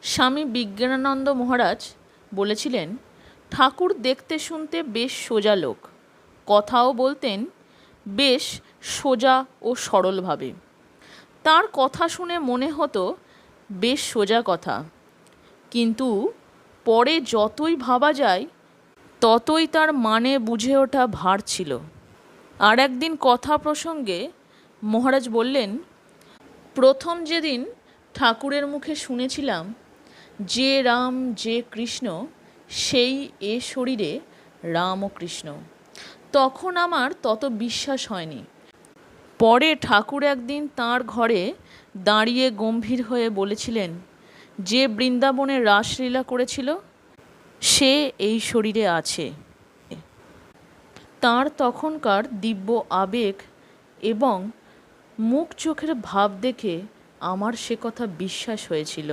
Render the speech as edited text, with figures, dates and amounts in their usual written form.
স্বামী বিজ্ঞানানন্দ মহারাজ বলেছিলেন, ঠাকুর দেখতে শুনতে বেশ সোজা লোক, কথাও বলতেন বেশ সোজা ও সরলভাবে। তার কথা শুনে মনে হতো বেশ সোজা কথা, কিন্তু পরে যতই ভাবা যায় ততই তার মানে বুঝে ওঠা ভার ছিল। আর একদিন কথা প্রসঙ্গে মহারাজ বললেন, প্রথম যেদিন ঠাকুরের মুখে শুনেছিলাম যে রাম যে কৃষ্ণ সেই এ শরীরে রাম ও কৃষ্ণ, তখন আমার তত বিশ্বাস হয়নি। পরে ঠাকুর একদিন তাঁর ঘরে দাঁড়িয়ে গম্ভীর হয়ে বলেছিলেন, যে বৃন্দাবনে রাসলীলা করেছিল সে এই শরীরে আছে। তাঁর তখনকার দিব্য আবেগ এবং মুখ চোখের ভাব দেখে আমার সে কথা বিশ্বাস হয়েছিল।